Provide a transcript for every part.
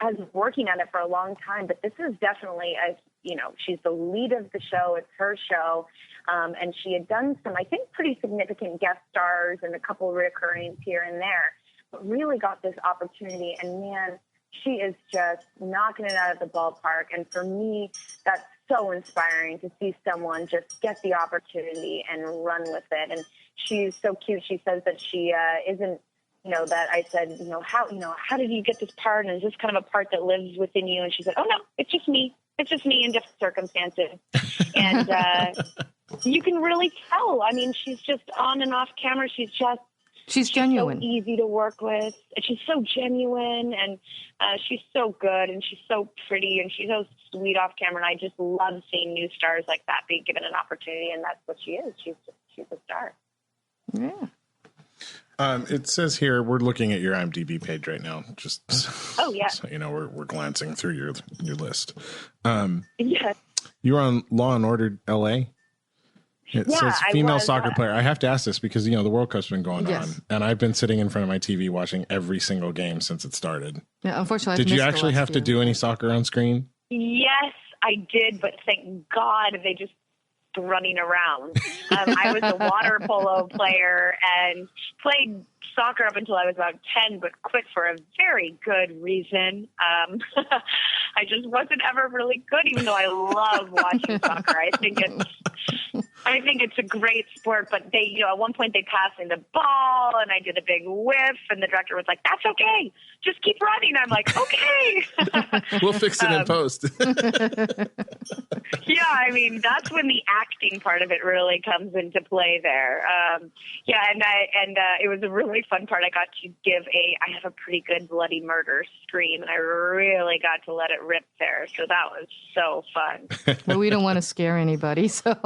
as working on it for a long time, but this is definitely she's the lead of the show. It's her show. And she had done some, I think, pretty significant guest stars and a couple of reoccurrings here and there, but really got this opportunity. And man, she is just knocking it out of the ballpark. And for me, that's so inspiring to see someone just get the opportunity and run with it. And she's so cute. She says that she isn't, that I said, how did you get this part? And is this kind of a part that lives within you? And she said, oh no, it's just me. It's just me in different circumstances. And you can really tell. I mean, she's just on and off camera. She's genuine. So easy to work with. And she's so genuine, and she's so good, and she's so pretty, and she's so sweet off camera. And I just love seeing new stars like that be given an opportunity, and that's what she is. She's a star. Yeah. It says here, we're looking at your IMDb page right now. Just so we're glancing through your list. Yeah. You were on Law and Order LA. It says female soccer player. I have to ask this because the World Cup's been going on, and I've been sitting in front of my TV watching every single game since it started. Yeah, unfortunately, did you actually have to do any soccer on screen? Yes, I did, but thank God they just running around. I was a water polo player and played soccer up until I was about 10, but quit for a very good reason. I just wasn't ever really good, even though I love watching soccer. I think it's a great sport, but they, at one point they passed me the ball and I did a big whiff and the director was like, that's okay. Just keep running. I'm like, okay. We'll fix it in post. Yeah. I mean, that's when the acting part of it really comes into play there. And it was a really fun part. I got to I have a pretty good bloody murder scream, and I really got to let it rip there. So that was so fun. Well, we don't want to scare anybody, so.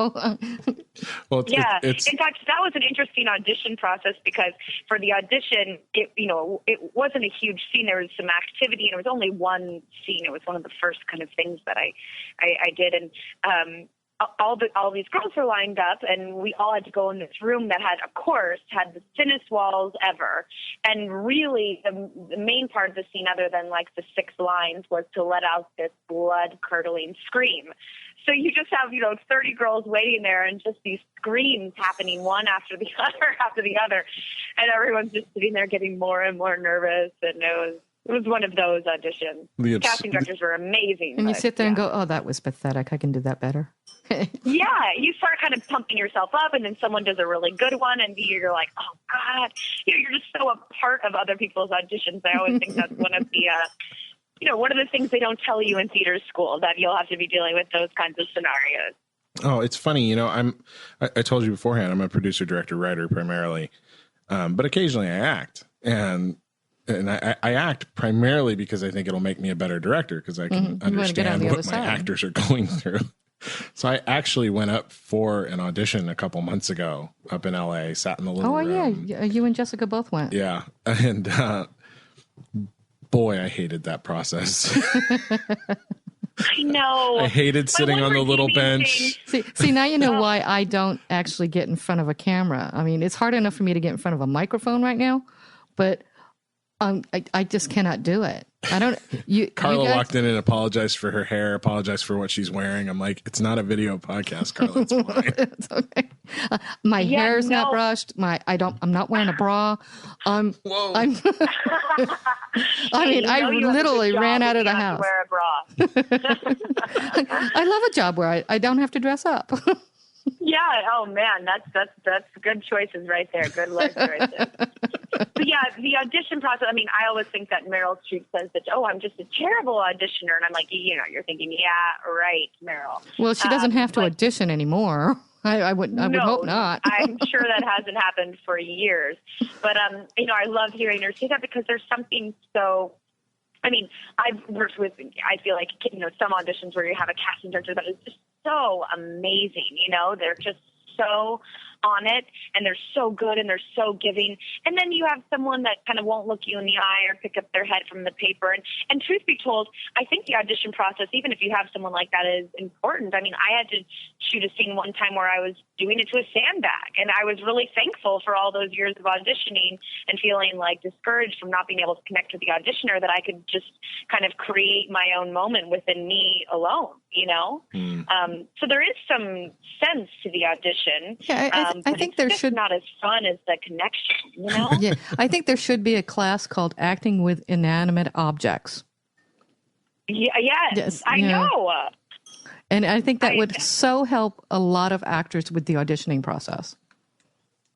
Well, in fact, that was an interesting audition process because for the audition, it wasn't a huge scene. There was some activity, and it was only one scene. It was one of the first kind of things that I did, and all these girls were lined up, and we all had to go in this room that had the thinnest walls ever. And really, the main part of the scene, other than like the 6 lines, was to let out this blood-curdling scream. So you just have, 30 girls waiting there and just these screams happening one after the other. And everyone's just sitting there getting more and more nervous. And it was one of those auditions. The casting directors were amazing. And you sit there and go, oh, that was pathetic. I can do that better. Yeah, you start kind of pumping yourself up, and then someone does a really good one, and you're like, oh, God. You're just so a part of other people's auditions. I always think that's one of the things they don't tell you in theater school, that you'll have to be dealing with those kinds of scenarios. Oh, it's funny. I told you beforehand, I'm a producer, director, writer primarily, but occasionally I act. And I act primarily because I think it'll make me a better director because I can understand what my actors are going through. So I actually went up for an audition a couple months ago up in LA, sat in the little room. Yeah. You and Jessica both went. Yeah. And boy, I hated that process. I know. I hated sitting on the little bench. See, now you know why I don't actually get in front of a camera. I mean, it's hard enough for me to get in front of a microphone right now, but I just cannot do it. I don't. Carla walked in and apologized for her hair, apologized for what she's wearing. I'm like, it's not a video podcast, Carla. It's fine. It's okay. My hair's not brushed. I'm not wearing a bra. Whoa. I mean, I literally ran out of the house. Wear a bra. I love a job where I don't have to dress up. Yeah. Oh man, that's good choices right there. Good life choices. But yeah, the audition process. I mean, I always think that Meryl Streep says that, "Oh, I'm just a terrible auditioner," and I'm like, you're thinking, yeah, right, Meryl. Well, she doesn't have to audition anymore. I would hope not. I'm sure that hasn't happened for years. But I love hearing her say that because there's something so. I mean, I've worked with, I feel like, some auditions where you have a casting director that is just so amazing. They're just so on it, and they're so good and they're so giving. And then you have someone that kind of won't look you in the eye or pick up their head from the paper. And truth be told, I think the audition process, even if you have someone like that, is important. I mean, I had to shoot a scene one time where I was doing it to a sandbag, and I was really thankful for all those years of auditioning and feeling like discouraged from not being able to connect with the auditioner, that I could just kind of create my own moment within me alone, you know? So there is some sense to the audition. Yeah, I think there should not as fun as the connection, you know? Yeah, I think there should be a class called acting with inanimate objects. Yeah, yes, I yeah. know. And I think that would so help a lot of actors with the auditioning process.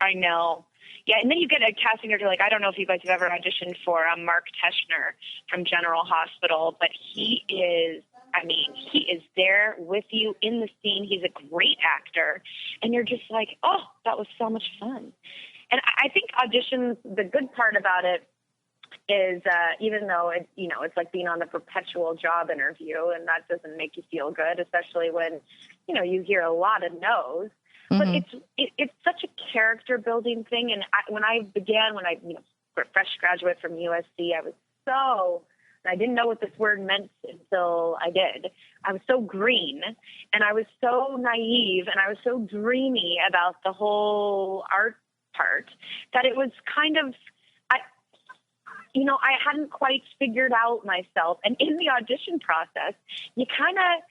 I know. Yeah, and then you get a casting director, like, I don't know if you guys have ever auditioned for Mark Teschner from General Hospital, but he is there with you in the scene. He's a great actor. And you're just like, oh, that was so much fun. And I think auditions, the good part about it is even though it's like being on the perpetual job interview, and that doesn't make you feel good, especially when, you hear a lot of no's. But it's such a character building thing. And when I fresh graduate from USC, I didn't know what this word meant until I did. I was so green, and I was so naive, and I was so dreamy about the whole art part that it was kind of, I hadn't quite figured out myself. And in the audition process, you kind of,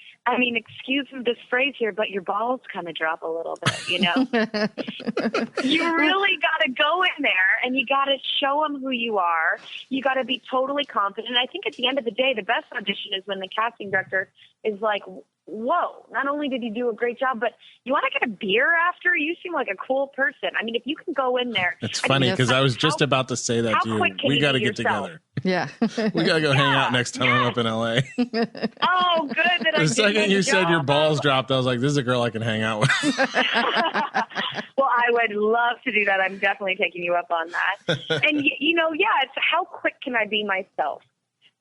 excuse this phrase here, but your balls kind of drop a little bit, You really got to go in there, and you got to show them who you are. You got to be totally confident. And I think at the end of the day, the best audition is when the casting director is like, whoa, not only did you do a great job, but you want to get a beer after? You seem like a cool person. I mean, if you can go in there. It's funny because I was just about to say that to you. We got to get together. Yeah. We got to go hang out next time I'm up in LA. Oh, good. The second you said your balls dropped, I was like, this is a girl I can hang out with. Well, I would love to do that. I'm definitely taking you up on that. And, it's how quick can I be myself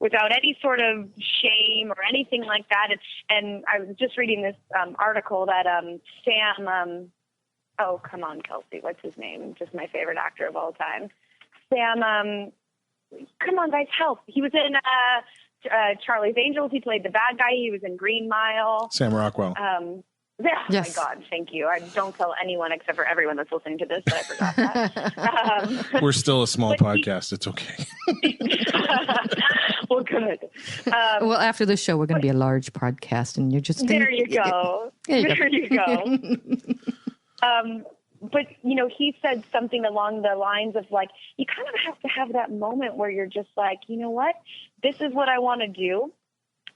without any sort of shame or anything like that. And I was just reading this article that Sam, oh, come on, Kelsey, what's his name? Just my favorite actor of all time. Sam, come on, guys, help. He was in Charlie's Angels. He played the bad guy. He was in Green Mile. Sam Rockwell. Yes. Oh, my God, thank you. I don't tell anyone except for everyone that's listening to this that I forgot that. We're still a small podcast. It's okay. Well, good. Well, after this show, we're going to be a large podcast, and you're just there you go. There you go. But, he said something along the lines of, like, you kind of have to have that moment where you're just like, you know what? This is what I want to do.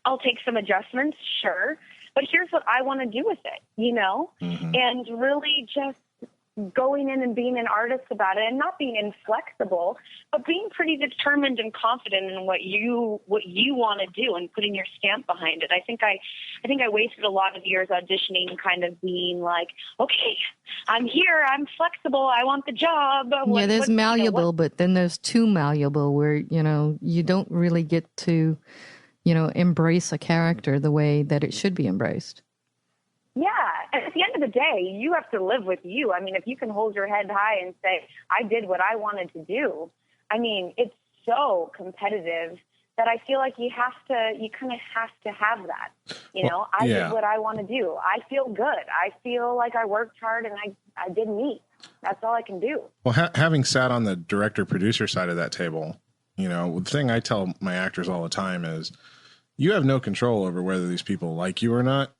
I'll take some adjustments, sure. But here's what I want to do with it, and really just going in and being an artist about it, and not being inflexible, but being pretty determined and confident in what you want to do and putting your stamp behind it. I think I wasted a lot of years auditioning, kind of being like, okay, I'm here, I'm flexible, I want the job. There's malleable, but then there's too malleable where, you don't really get to embrace a character the way that it should be embraced. Yeah. And at the end of the day, you have to live with you. I mean, if you can hold your head high and say, I did what I wanted to do, it's so competitive that I feel like you kind of have to have that. I did what I want to do. I feel good. I feel like I worked hard and I did me. That's all I can do. Well, having sat on the director-producer side of that table, the thing I tell my actors all the time is you have no control over whether these people like you or not.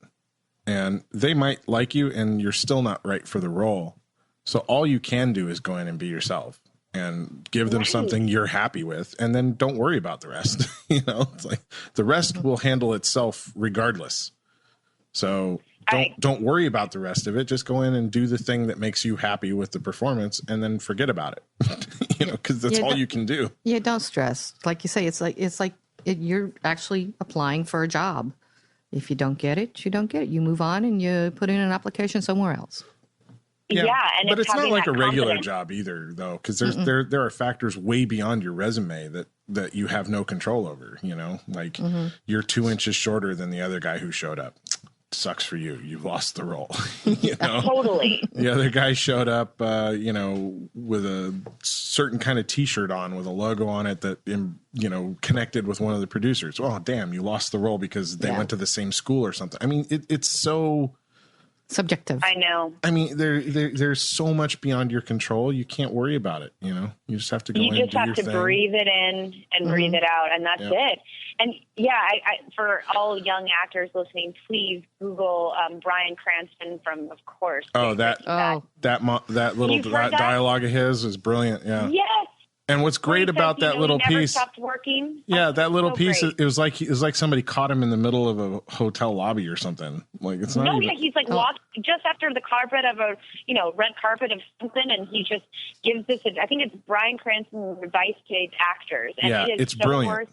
And they might like you and you're still not right for the role. So all you can do is go in and be yourself and give them something you're happy with. And then don't worry about the rest. It's like the rest will handle itself regardless. So don't worry about the rest of it. Just go in and do the thing that makes you happy with the performance and then forget about it, because that's all you can do. Yeah. Don't stress. Like you say, it's like you're actually applying for a job. If you don't get it, you don't get it. You move on and you put in an application somewhere else. Yeah, and but it's not like a regular job either, though, because there are factors way beyond your resume that you have no control over. Like you're 2 inches shorter than the other guy who showed up. sucks for you. You've lost the role. You know? Totally. The other guy showed up, with a certain kind of T-shirt on with a logo on it that, connected with one of the producers. Oh, damn, you lost the role because they went to the same school or something. I mean, it's so subjective. I know. I mean, there's so much beyond your control. You can't worry about it. You just have to go in and do your thing. You just have to breathe it in and breathe it out, and that's it. And I for all young actors listening, please Google Bryan Cranston from, of course. That little dialogue of his is brilliant. Yeah. Yes. And what's great about that little piece? Never stopped working. Yeah, that little piece. It was like somebody caught him in the middle of a hotel lobby or something. Like it's not. He's like walked just after the carpet of a red carpet of something, and he just gives this. I think it's Bryan Cranston's advice to actors. And it's brilliant.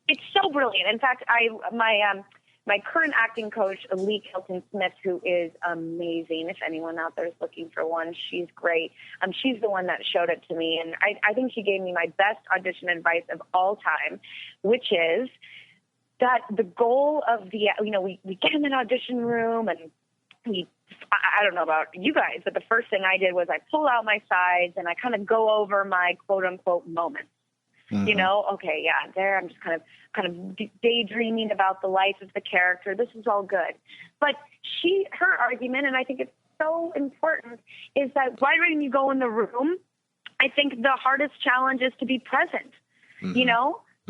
It's so brilliant. In fact, my current acting coach, Lee Kelton-Smith, who is amazing. If anyone out there is looking for one, she's great. She's the one that showed it to me, and I think she gave me my best audition advice of all time, which is that the goal of we get in an audition room and I don't know about you guys, but the first thing I did was I pull out my sides and I kind of go over my quote unquote moments. Mm-hmm. There I'm just kind of daydreaming about the life of the character. This is all good. But her argument, and I think it's so important, is that right when you go in the room, I think the hardest challenge is to be present,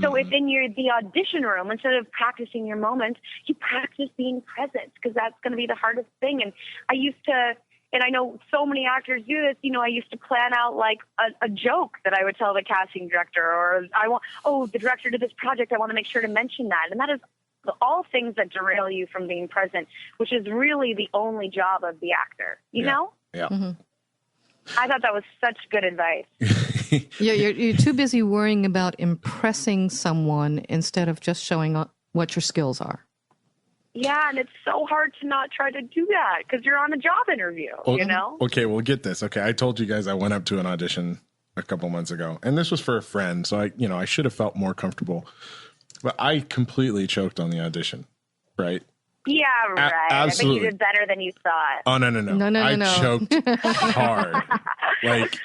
So if in the audition room, instead of practicing your moments, you practice being present, because that's going to be the hardest thing. And I know so many actors do this. I used to plan out like a joke that I would tell the casting director, or the director did this project, I want to make sure to mention that. And that is all things that derail you from being present, which is really the only job of the actor, you know? Yeah. Mm-hmm. I thought that was such good advice. You're too busy worrying about impressing someone instead of just showing what your skills are. Yeah, and it's so hard to not try to do that because you're on a job interview, Okay, well, get this. Okay, I told you guys I went up to an audition a couple months ago, and this was for a friend, so I should have felt more comfortable. But I completely choked on the audition, right? Yeah, right. Absolutely. I bet you did better than you thought. Oh, no. I choked hard. Like,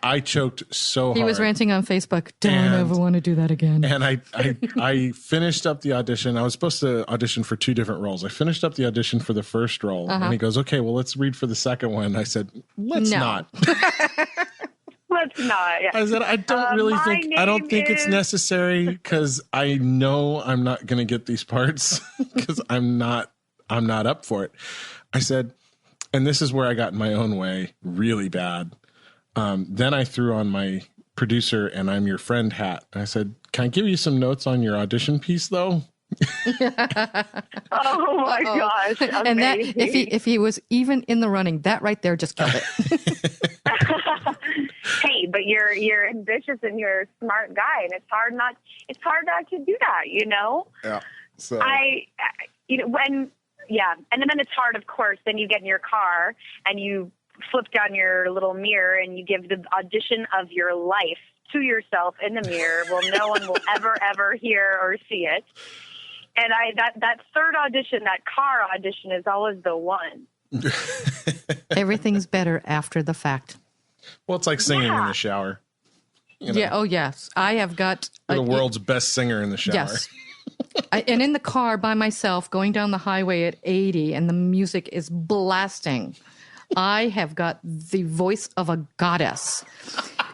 I choked so hard. He was ranting on Facebook, don't ever want to do that again. And I finished up the audition. I was supposed to audition for 2 different roles. I finished up the audition for the first role. And he goes, okay, well, let's read for the second one. I said, let's not. Let's not. Yeah. I said, I don't think it's necessary, because I know I'm not going to get these parts because I'm not up for it. I said, and this is where I got in my own way really bad. Then I threw on my producer and I'm your friend hat. I said, can I give you some notes on your audition piece, though? Oh my gosh! Amazing. And that if he was even in the running, that right there just killed it. Hey, but you're ambitious and you're a smart guy, and it's hard not to do that, Yeah. So and then it's hard, of course. Then you get in your car and you flip down your little mirror and you give the audition of your life to yourself in the mirror. Well, no one will ever hear or see it. And that third audition, that car audition, is always the one. Everything's better after the fact. Well, it's like singing in the shower. Yeah. Oh, yes. I have got the world's best singer in the shower. Yes. And in the car by myself, going down the highway at 80, and the music is blasting. I have got the voice of a goddess.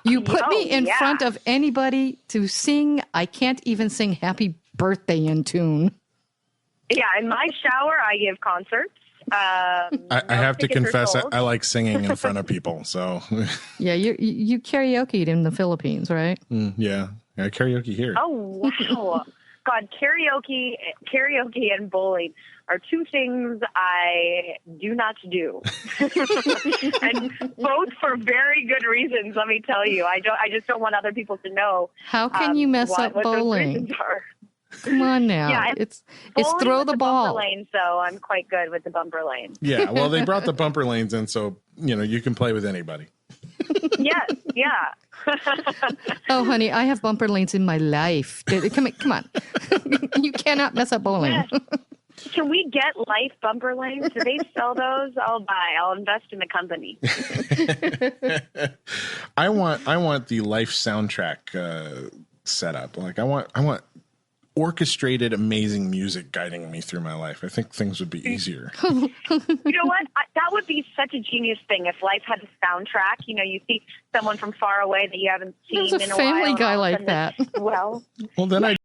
You put me in front of anybody to sing, I can't even sing Happy Birthday in tune. Yeah, in my shower, I give concerts. I have to confess, I like singing in front of people. So yeah, you karaoke'd in the Philippines, right? Yeah, I karaoke here. Oh wow! God, karaoke and bowling are 2 things I do not do, and both for very good reasons. Let me tell you, I just don't want other people to know. How can you mess up bowling? Come on now. Yeah, it's throw the ball. Bumper lane, so I'm quite good with the bumper lane. Yeah, well, they brought the bumper lanes in, so you can play with anybody. Yes, yeah. Oh, honey, I have bumper lanes in my life. Come on. You cannot mess up bowling. Can we get Life bumper lanes? Do they sell those? I'll buy. I'll invest in the company. I want the Life soundtrack setup. Like I want orchestrated, amazing music guiding me through my life. I think things would be easier. You know what? That would be such a genius thing if Life had a soundtrack. You know, you see someone from far away that you haven't seen in a while. There's a Family Guy like that. Well, Then I